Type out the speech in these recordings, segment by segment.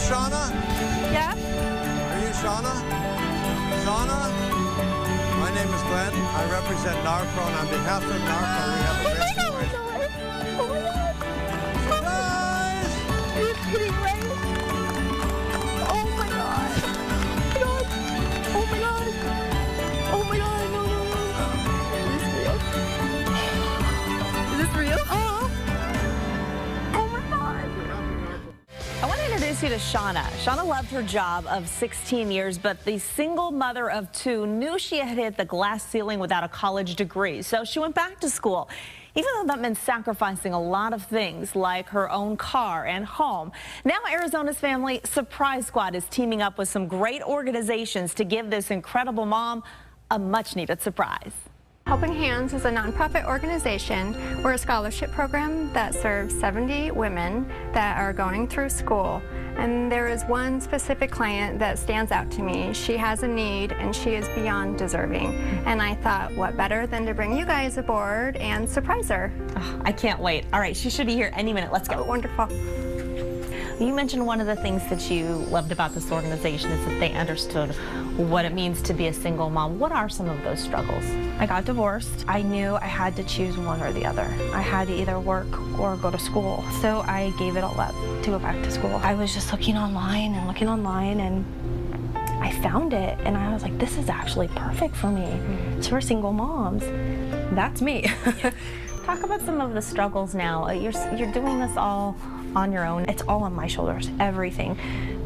Shauna? Yeah? Are you Shauna? Shauna? My name is Glenn. I represent Narpro, and on behalf of Narpro, we have a great surprise. Oh my God! Surprise! Are you kidding, right? Oh my God! Oh my God! Oh my God! No, no, no! Is this real? Is this real? Oh my God! I want to introduce you to Shauna. Shauna loved her job of 16 years, but the single mother of two knew she had hit the glass ceiling without a college degree. So she went back to school, even though that meant sacrificing a lot of things like her own car and home. Now Arizona's Family Surprise Squad is teaming up with some great organizations to give this incredible mom a much-needed surprise. Helping Hands is a nonprofit organization. We're a scholarship program that serves 70 women that are going through school. And there is one specific client that stands out to me. She has a need and she is beyond deserving. And I thought, what better than to bring you guys aboard and surprise her. Oh, I can't wait. All right, she should be here any minute. Let's go. Oh, wonderful. You mentioned one of the things that you loved about this organization is that they understood what it means to be a single mom. What are some of those struggles? I got divorced. I knew I had to choose one or the other. I had to either work or go to school. So I gave it all up to go back to school. I was just looking online and I found it and I was like, this is actually perfect for me. It's for single moms. That's me. Talk about some of the struggles now. You're doing this all on your own. It's all on my shoulders, everything.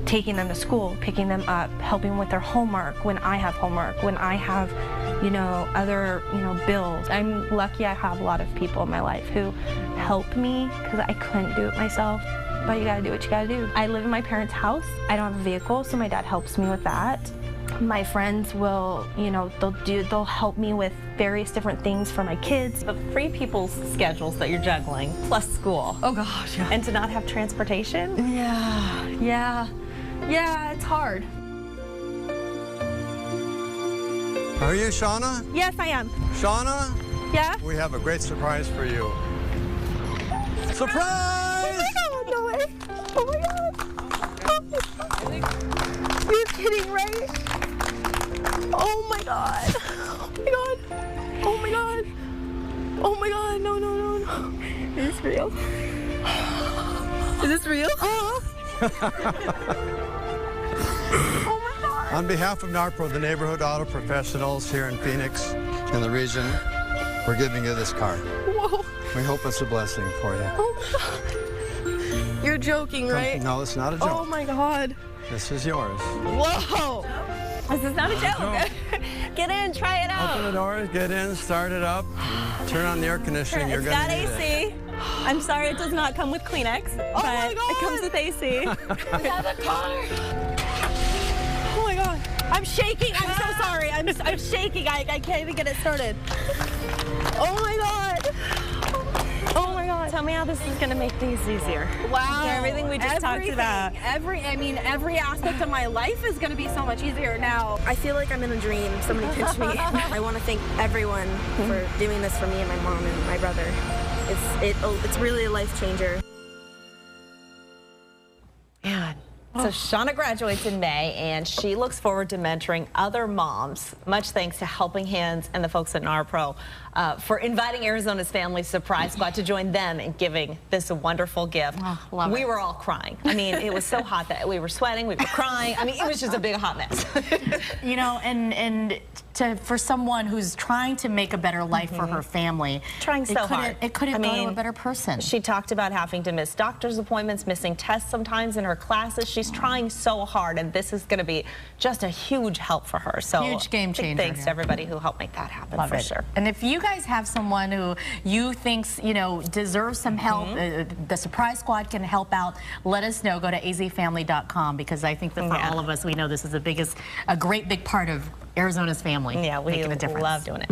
Taking them to school, picking them up, helping with their homework when I have homework, when I have, other, bills. I'm lucky I have a lot of people in my life who help me because I couldn't do it myself. But you gotta do what you gotta do. I live in my parents' house. I don't have a vehicle, so my dad helps me with that. My friends will, they'll help me with various different things for my kids. But 3 people's schedules that you're juggling, plus school. Oh gosh, yeah. And to not have transportation? Yeah, it's hard. Are you Shauna? Yes, I am. Shauna? Yeah? We have a great surprise for you. Surprise! Oh, no way! Oh my God! Are you kidding, right? Oh my God! Oh my God! Oh my God! Oh my God! No, no, no, no! Is this real? Is this real? Oh my God! On behalf of Narpro, the neighborhood auto professionals here in Phoenix and the region, we're giving you this car. Whoa! We hope it's a blessing for you. Oh my God! You're joking, right? No, it's not a joke. Oh my God! This is yours. Whoa! This is not a joke. Get in, try it out. Open the doors, get in, start it up, turn on the air conditioning. You're It's gonna got need AC. I'm sorry it does not come with Kleenex, Oh but my God. it comes with AC. Another car! Oh my God! I'm shaking. I'm so sorry. I'm shaking. I can't even get it started. Oh my God! Oh my God! Tell me how this is going to make things easier. Wow! Everything we just talked about. Every aspect of my life is going to be so much easier now. I feel like I'm in a dream. Somebody pinch me. I want to thank everyone for doing this for me and my mom and my brother. It's really a life changer. Man. So Shauna graduates in May, and she looks forward to mentoring other moms. Much thanks to Helping Hands and the folks at Narpro for inviting Arizona's Family Surprise Squad to join them in giving this a wonderful gift. Love we it. were all crying. I mean, it was so hot that we were sweating, we were crying. I mean, it was just a big hot mess. For someone who's trying to make a better life for her family, Trying so hard. It couldn't I go to mean, a better person. She talked about having to miss doctor's appointments, missing tests sometimes in her classes. She's trying so hard, and this is going to be just a huge help for her. So Huge game big changer thanks to here. everybody who helped make that happen. Love for it. sure. And if you guys have someone who you think deserves some help, the Surprise Squad can help out. Let us know. Go to azfamily.com, because I think that for all of us, we know this is a great big part of Arizona's family. Yeah, we making a difference. love doing it.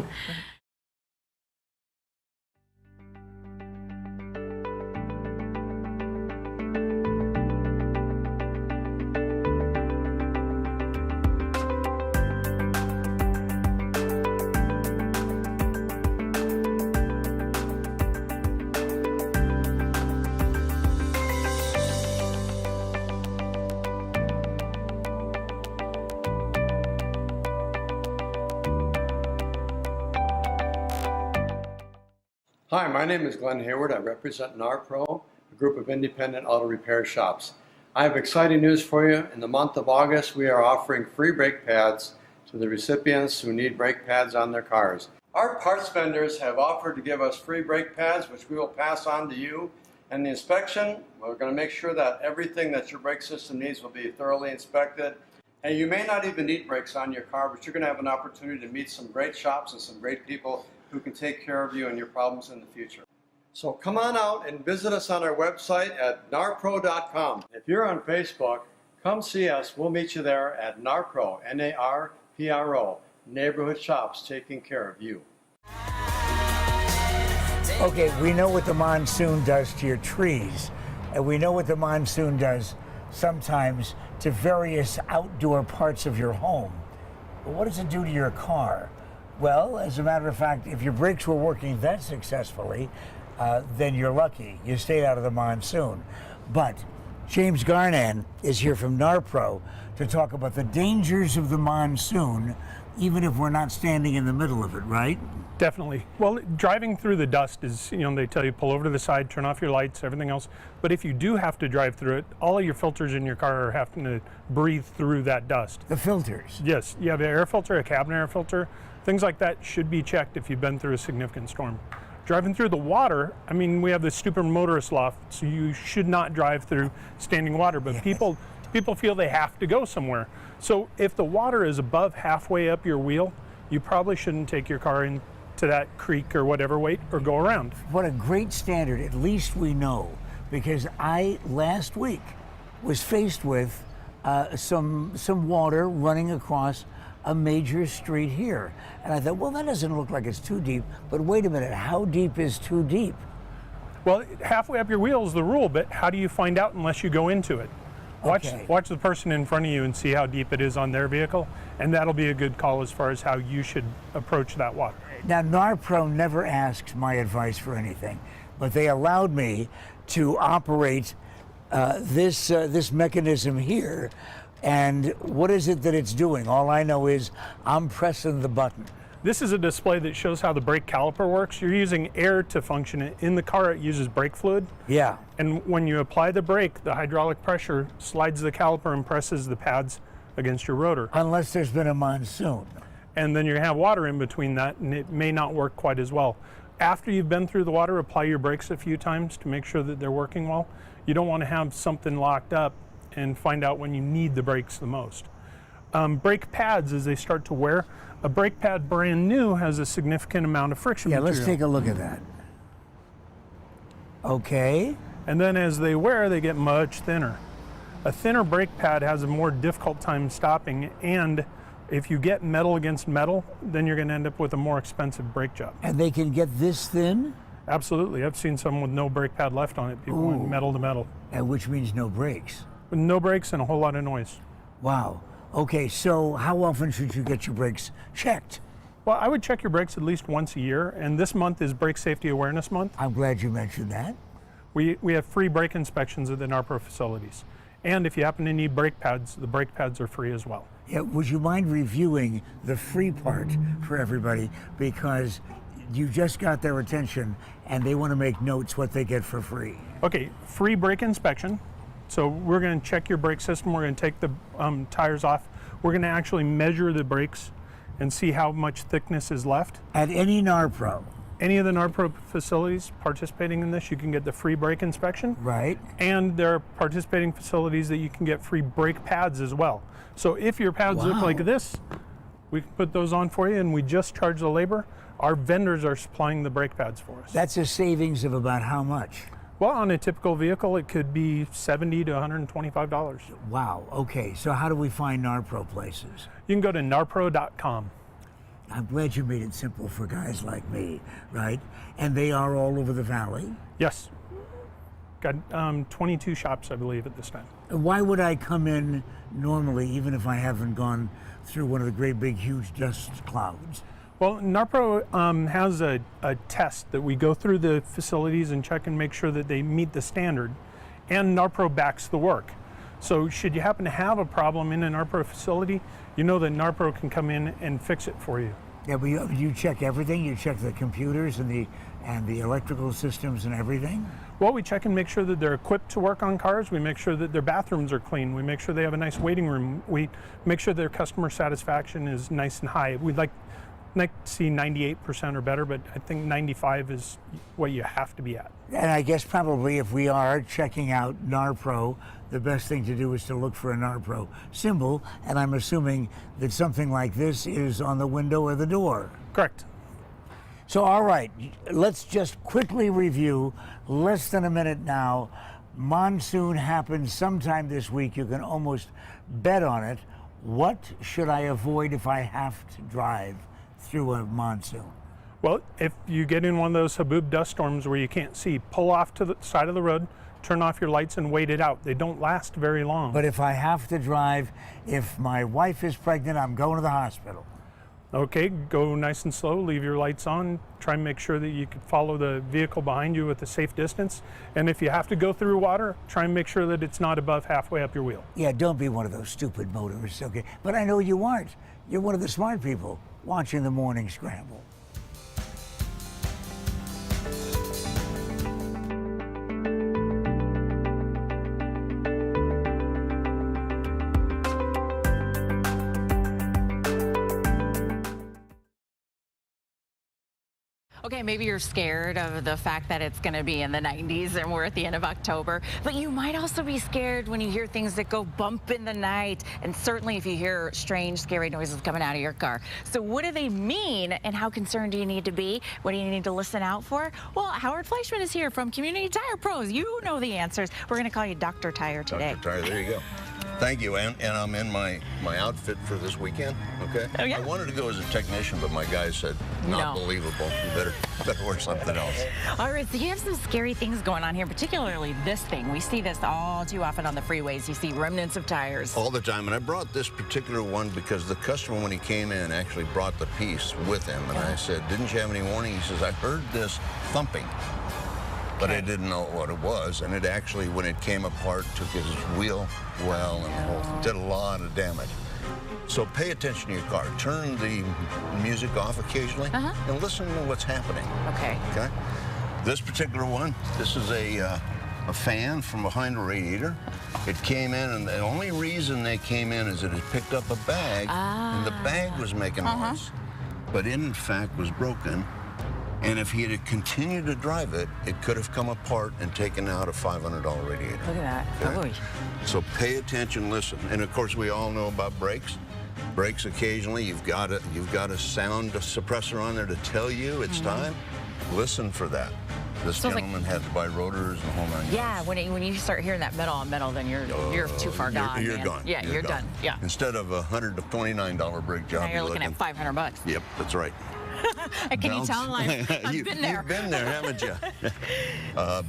Hi, my name is Glenn Hayward. I represent Narpro, a group of independent auto repair shops. I have exciting news for you. In the month of August, we are offering free brake pads to the recipients who need brake pads on their cars. Our parts vendors have offered to give us free brake pads, which we will pass on to you. And the inspection, we're going to make sure that everything that your brake system needs will be thoroughly inspected. And you may not even need brakes on your car, but you're going to have an opportunity to meet some great shops and some great people who can take care of you and your problems in the future. So come on out and visit us on our website at narpro.com. If you're on Facebook, come see us. We'll meet you there at Narpro, N-A-R-P-R-O, neighborhood shops taking care of you. Okay, we know what the monsoon does to your trees, and we know what the monsoon does sometimes to various outdoor parts of your home. But what does it do to your car? Well, as a matter of fact, if your brakes were working that successfully, then you're lucky. You stayed out of the monsoon. But James Garnan is here from Narpro to talk about the dangers of the monsoon, even if we're not standing in the middle of it, right? Definitely. Well, driving through the dust is, they tell you pull over to the side, turn off your lights, everything else. But if you do have to drive through it, all of your filters in your car are having to breathe through that dust. The filters? Yes. You have an air filter, a cabin air filter. Things like that should be checked if you've been through a significant storm. Driving through the water, we have this stupid motorist law, so you should not drive through standing water, but people feel they have to go somewhere. So if the water is above halfway up your wheel, you probably shouldn't take your car into that creek or whatever, wait, or go around. What a great standard, at least we know, because I, last week, was faced with some water running across a major street here. And I thought, well, that doesn't look like it's too deep, but wait a minute, how deep is too deep? Well, halfway up your wheel is the rule, but how do you find out unless you go into it? Watch the person in front of you and see how deep it is on their vehicle, and that'll be a good call as far as how you should approach that water. Now, Narpro never asks my advice for anything, but they allowed me to operate this mechanism here. And what is it that it's doing? All I know is I'm pressing the button. This is a display that shows how the brake caliper works. You're using air to function it. In the car, it uses brake fluid. Yeah. And when you apply the brake, the hydraulic pressure slides the caliper and presses the pads against your rotor. Unless there's been a monsoon. And then you have water in between that, and it may not work quite as well. After you've been through the water, apply your brakes a few times to make sure that they're working well. You don't want to have something locked up and find out when you need the brakes the most. Brake pads, as they start to wear, a brake pad brand new has a significant amount of friction material. Let's take a look at that. Okay. And then as they wear, they get much thinner. A thinner brake pad has a more difficult time stopping, and if you get metal against metal, then you're going to end up with a more expensive brake job. And they can get this thin? Absolutely. I've seen some with no brake pad left on it. People went metal to metal. And which means no brakes. No brakes and a whole lot of noise. Wow. Okay, so how often should you get your brakes checked? Well, I would check your brakes at least once a year, and this month is Brake Safety Awareness Month. I'm glad you mentioned that. We have free brake inspections at the Narpro facilities. And if you happen to need brake pads, the brake pads are free as well. Yeah, would you mind reviewing the free part for everybody? Because you just got their attention and they want to make notes what they get for free. Okay, free brake inspection. So we're going to check your brake system. We're going to take the tires off. We're going to actually measure the brakes and see how much thickness is left. At any Narpro? Any of the Narpro facilities participating in this, you can get the free brake inspection. Right. And there are participating facilities that you can get free brake pads as well. So if your pads look like this, we can put those on for you, and we just charge the labor. Our vendors are supplying the brake pads for us. That's a savings of about how much? Well, on a typical vehicle, it could be $70 to $125. Wow. Okay. So how do we find Narpro places? You can go to narpro.com. I'm glad you made it simple for guys like me, right? And they are all over the valley? Yes. Got 22 shops, I believe, at this time. Why would I come in normally, even if I haven't gone through one of the great big huge dust clouds? Well, Narpro has a test that we go through the facilities and check and make sure that they meet the standard, and Narpro backs the work. So should you happen to have a problem in a Narpro facility, you know that Narpro can come in and fix it for you. Yeah, but you check everything. You check the computers and the electrical systems and everything. Well, we check and make sure that they're equipped to work on cars. We make sure that their bathrooms are clean. We make sure they have a nice waiting room. We make sure their customer satisfaction is nice and high. We'd like to see 98% or better, but I think 95 is what you have to be at. And I guess probably if we are checking out Narpro, the best thing to do is to look for a Narpro symbol, and I'm assuming that something like this is on the window or the door. Correct. So, all right, let's just quickly review, less than a minute now. Monsoon happens sometime this week. You can almost bet on it. What should I avoid if I have to drive through a monsoon? Well, if you get in one of those haboob dust storms where you can't see, pull off to the side of the road, turn off your lights and wait it out. They don't last very long. But if I have to drive, if my wife is pregnant, I'm going to the hospital. Okay, go nice and slow, leave your lights on, try and make sure that you can follow the vehicle behind you with a safe distance. And if you have to go through water, try and make sure that it's not above halfway up your wheel. Yeah, don't be one of those stupid motorists, okay? But I know you aren't. You're one of the smart people watching the Morning Scramble. Okay, maybe you're scared of the fact that it's going to be in the 90s and we're at the end of October, but you might also be scared when you hear things that go bump in the night, and certainly if you hear strange, scary noises coming out of your car. So what do they mean, and how concerned do you need to be? What do you need to listen out for? Well, Howard Fleischman is here from Community Tire Pros. You know the answers. We're going to call you Dr. Tire today. Dr. Tire, there you go. Thank you, and I'm in my outfit for this weekend, okay? Oh, yeah? I wanted to go as a technician, but my guy said, not believable. You better wear something else. All right, so you have some scary things going on here, particularly this thing. We see this all too often on the freeways. You see remnants of tires. All the time, and I brought this particular one because the customer, when he came in, actually brought the piece with him, and I said, didn't you have any warning? He says, I heard this thumping. But I didn't know what it was, and it actually, when it came apart, took his wheel well and did a lot of damage. So pay attention to your car. Turn the music off occasionally and listen to what's happening. Okay. Okay. This particular one, this is a fan from behind a radiator. It came in, and the only reason they came in is that it picked up a bag, and the bag was making noise, but in fact was broken. And if he had continued to drive it, it could have come apart and taken out a $500 radiator. Look at that. Okay? So pay attention, listen. And of course, we all know about brakes. Brakes occasionally, you've got a sound suppressor on there to tell you it's time. Listen for that. This gentleman had to buy rotors and the whole nine yards. Yeah, when you start hearing that metal on metal, then you're too far gone. You're man. gone. Yeah, you're done. Yeah. Instead of a $129 brake job, Now you're looking at $500. Yep, that's right. Can you tell I've been there? You've been there, haven't you?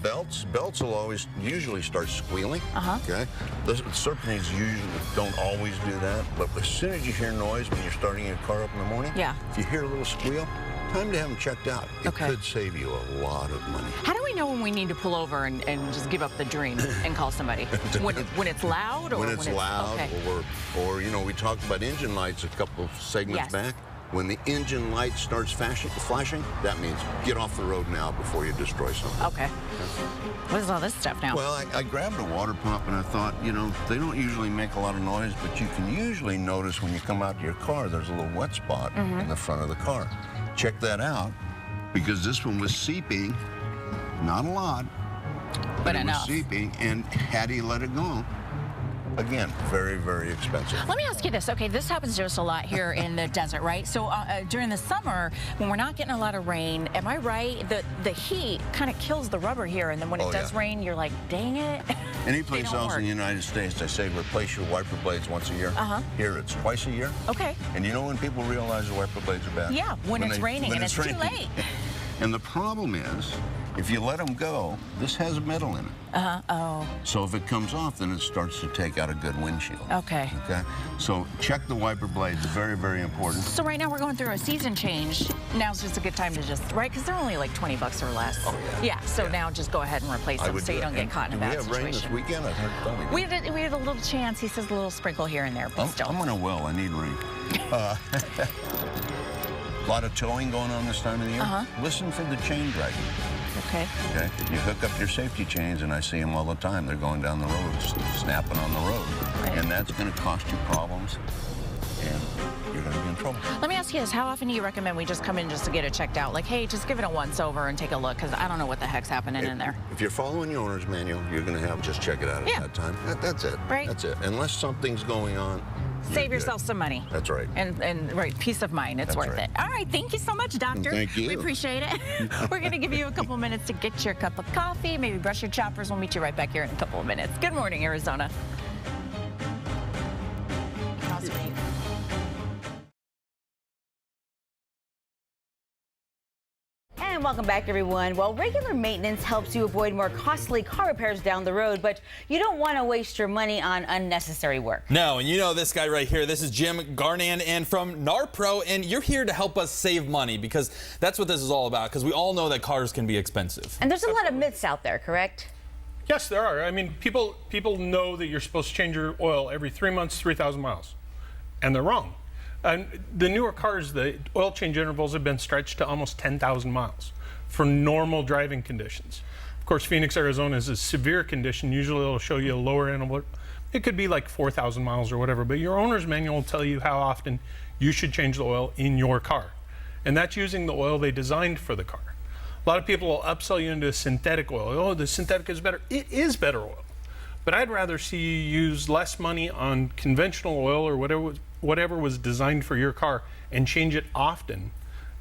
Belts will usually start squealing. Okay. The serpentines usually don't always do that, but as soon as you hear noise when you're starting your car up in the morning, if you hear a little squeal, time to have them checked out. It could save you a lot of money. How do we know when we need to pull over and just give up the dream and call somebody? when it's loud, or when it's loud, or you know, we talked about engine lights a couple of segments back. When the engine light starts flashing, that means get off the road now before you destroy something. Okay. What is all this stuff now? Well, I grabbed a water pump and I thought, you know, they don't usually make a lot of noise, but you can usually notice when you come out to your car, there's a little wet spot in the front of the car. Check that out, because this one was seeping, not a lot, but it was seeping, and had he let it go, again, very, very expensive. Let me ask you this. Okay, this happens to us a lot here in the desert, right? So during the summer, when we're not getting a lot of rain, am I right? The heat kind of kills the rubber here, and then when it does rain, you're like, dang it. Any place else in the United States, they say replace your wiper blades once a year. Here, it's twice a year. Okay. And you know when people realize the wiper blades are bad? Yeah, when it's raining and it's too late. And the problem is, if you let them go, this has metal in it. So if it comes off, then it starts to take out a good windshield. Okay. So check the wiper blades, very, very important. So right now we're going through a season change. Now's just a good time to right? Because they're only like 20 bucks or less. Yeah, so now just go ahead and replace them so you don't get caught in a bad situation. Do we have rain this weekend? I heard we had a little chance. He says a little sprinkle here and there, but still. I'm on a well. I need rain. A lot of towing going on this time of the year. Listen for the chain dragging. Okay. Okay. You hook up your safety chains, and I see them all the time. They're going down the road, snapping on the road. Right. And that's going to cost you problems, and you're going to be in trouble. Let me ask you this. How often do you recommend we just come in just to get it checked out? Like, hey, just give it a once over and take a look, because I don't know what the heck's happening in there. If you're following the owner's manual, you're going to have just check it out at that time. That's it. Right. That's it. Unless something's going on. Save yourself some money. That's right. And right, peace of mind. It's worth it. All right, thank you so much, Doctor. Thank you. We appreciate it. We're going to give you a couple minutes to get your cup of coffee, maybe brush your choppers. We'll meet you right back here in a couple of minutes. Good morning, Arizona. And welcome back, everyone. Well, regular maintenance helps you avoid more costly car repairs down the road, but you don't want to waste your money on unnecessary work. No, and you know this guy right here. This is Jim Garnan and from Narpro, and you're here to help us save money because that's what this is all about, because we all know that cars can be expensive. And there's a lot of myths out there, correct? Yes, there are. I mean, people know that you're supposed to change your oil every 3 months, 3,000 miles, and they're wrong. And the newer cars, the oil change intervals have been stretched to almost 10,000 miles for normal driving conditions. Of course, Phoenix, Arizona is a severe condition. Usually it'll show you a lower interval. It could be like 4,000 miles or whatever, but your owner's manual will tell you how often you should change the oil in your car. And that's using the oil they designed for the car. A lot of people will upsell you into synthetic oil. Oh, the synthetic is better. It is better oil. But I'd rather see you use less money on conventional oil or whatever was designed for your car and change it often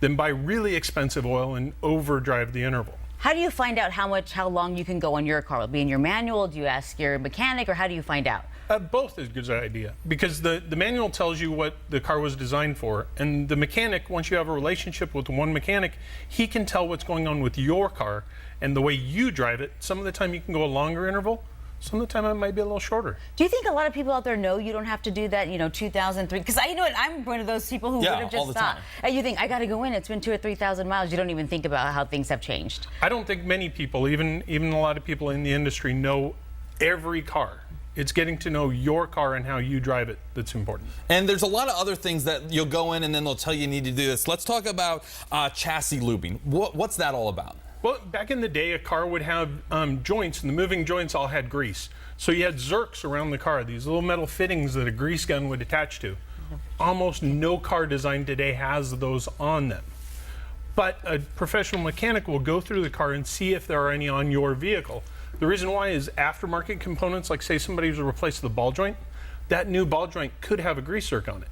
than buy really expensive oil and overdrive the interval. How do you find out how long you can go on your car? Will it be in your manual? Do you ask your mechanic, or how do you find out? Both is a good idea, because the manual tells you what the car was designed for, and the mechanic, once you have a relationship with one mechanic, he can tell what's going on with your car and the way you drive it. Some of the time you can go a longer interval. Some of the time it might be a little shorter. Do you think a lot of people out there know you don't have to do that, 2003? Because I know it, I'm one of those people who would have just thought, you think, I got to go in, it's been 2,000 or 3,000 miles. You don't even think about how things have changed. I don't think many people, even a lot of people in the industry, know every car. It's getting to know your car and how you drive it that's important. And there's a lot of other things that you'll go in and then they'll tell you need to do this. Let's talk about chassis lubing. What's that all about? Well, back in the day, a car would have joints, and the moving joints all had grease. So you had zerks around the car, these little metal fittings that a grease gun would attach to. Almost no car design today has those on them. But a professional mechanic will go through the car and see if there are any on your vehicle. The reason why is aftermarket components, like say somebody's replaced the ball joint, that new ball joint could have a grease zerk on it.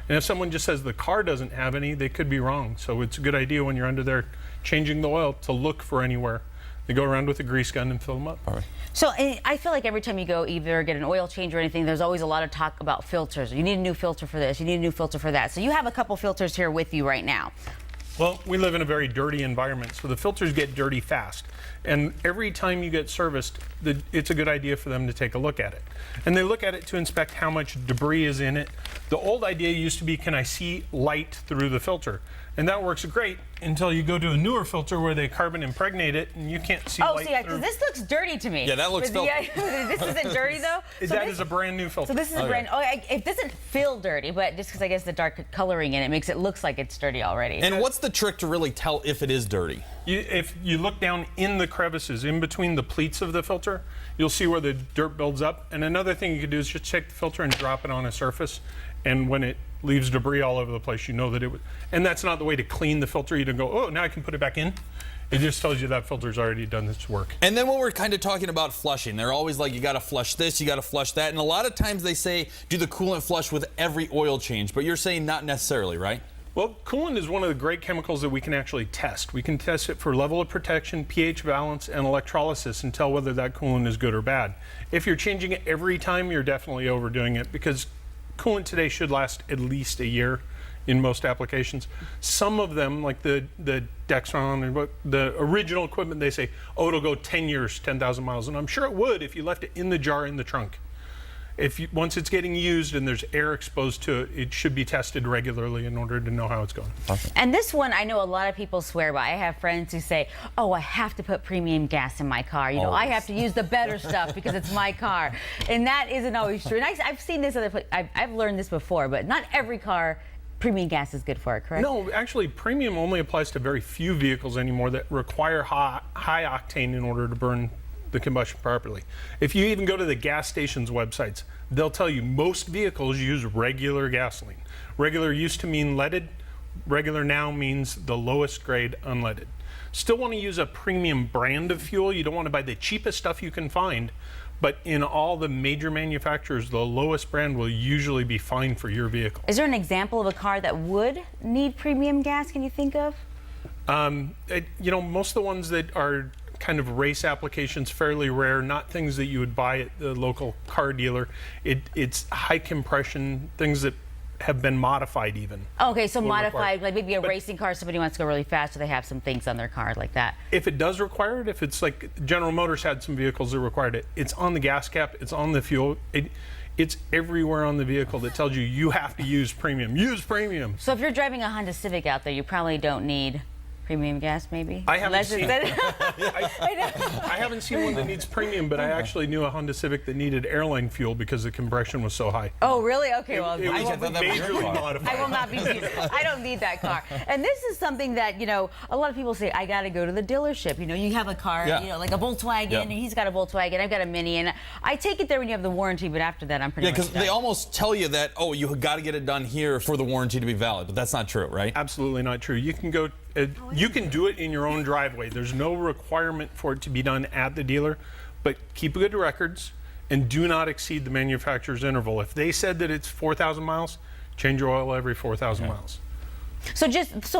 And if someone just says the car doesn't have any, they could be wrong. So it's a good idea when you're under there changing the oil to look for anywhere. They go around with a grease gun and fill them up. All right. So I feel like every time you go either get an oil change or anything, there's always a lot of talk about filters. You need a new filter for this, you need a new filter for that. So you have a couple filters here with you right now. Well, we live in a very dirty environment, so the filters get dirty fast. And every time you get serviced, it's a good idea for them to take a look at it. And they look at it to inspect how much debris is in it. The old idea used to be, can I see light through the filter? And that works great until you go to a newer filter where they carbon impregnate it and you can't see light through. Because this looks dirty to me. Yeah, that looks filthy. This isn't dirty though? That is a brand new filter. So this is a brand, it doesn't feel dirty, but just because I guess the dark coloring in it makes it look like it's dirty already. And what's the trick to really tell if it is dirty? If you look down in the crevices, in between the pleats of the filter, you'll see where the dirt builds up. And another thing you can do is just take the filter and drop it on a surface. And when it leaves debris all over the place, you know that it would. And that's not the way to clean the filter. You don't go, oh, now I can put it back in. It just tells you that filter's already done its work. And then when we're kind of talking about flushing, they're always like, you got to flush this, you got to flush that. And a lot of times they say, do the coolant flush with every oil change. But you're saying not necessarily, right? Well, coolant is one of the great chemicals that we can actually test. We can test it for level of protection, pH balance, and electrolysis and tell whether that coolant is good or bad. If you're changing it every time, you're definitely overdoing it, because coolant today should last at least a year in most applications. Some of them, like the Dexron and the original equipment, they say, oh, it'll go 10 years, 10,000 miles. And I'm sure it would if you left it in the jar in the trunk. Once it's getting used and there's air exposed to it, it should be tested regularly in order to know how it's going. Awesome. And this one, I know a lot of people swear by. I have friends who say, oh, I have to put premium gas in my car. I have to use the better stuff because it's my car. And that isn't always true. And I've seen this other place. I've learned this before, but not every car premium gas is good for it, correct? No, actually, premium only applies to very few vehicles anymore that require high octane in order to burn the combustion properly. If you even go to the gas stations websites, they'll tell you most vehicles use regular gasoline. Regular used to mean leaded. Regular now means the lowest grade unleaded. Still want to use a premium brand of fuel. You don't want to buy the cheapest stuff you can find, but in all the major manufacturers, the lowest brand will usually be fine for your vehicle. Is there an example of a car that would need premium gas, can you think of? You know, most of the ones that are kind of race applications, fairly rare, not things that you would buy at the local car dealer. It's high compression, things that have been modified even. Okay, so modified, like maybe a racing car, somebody wants to go really fast, so they have some things on their car like that. If it does require it, if it's like General Motors had some vehicles that required it, it's on the gas cap, it's on the fuel, it's everywhere on the vehicle that tells you you have to use premium. Use premium. So if you're driving a Honda Civic out there, you probably don't need premium gas, maybe? I haven't seen I haven't seen one that needs premium, but I actually knew a Honda Civic that needed airline fuel because the compression was so high. Oh, really? Okay, well, it was majorly modified. I will not be using it. I don't need that car. And this is something that, you know, a lot of people say, I got to go to the dealership. You know, you have a car, you know, like a Volkswagen, and he's got a Volkswagen, I've got a Mini, and I take it there when you have the warranty, but after that, I'm pretty much done. because they almost tell you that, oh, you got to get it done here for the warranty to be valid, but that's not true, right? Absolutely not true. You can go. You can do it in your own driveway. There's no requirement for it to be done at the dealer, but keep good records and do not exceed the manufacturer's interval. If they said that it's 4,000 miles, change your oil every 4,000 miles. So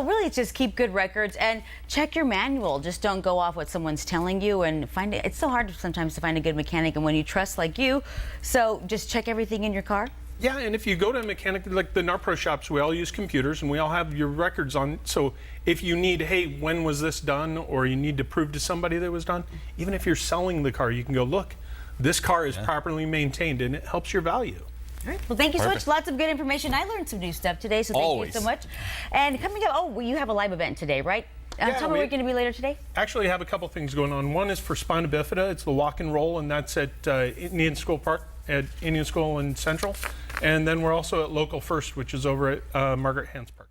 really it's just keep good records and check your manual. Just don't go off what someone's telling you and find it. It's so hard sometimes to find a good mechanic and when you trust like you. So just check everything in your car. Yeah, and if you go to a mechanic, like the Narpro shops, we all use computers and we all have your records on. So if you need, hey, when was this done? Or you need to prove to somebody that it was done, even if you're selling the car, you can go, look, this car is properly maintained and it helps your value. All right. Well, thank you so much. Lots of good information. I learned some new stuff today, so thank you so much. And coming up, well, you have a live event today, right? Tell me where you're going to be later today. Actually, have a couple things going on. One is for spina bifida. It's the walk and roll, and that's at Indian School Park, at Indian School in Central. And then we're also at Local First, which is over at Margaret Hans Park.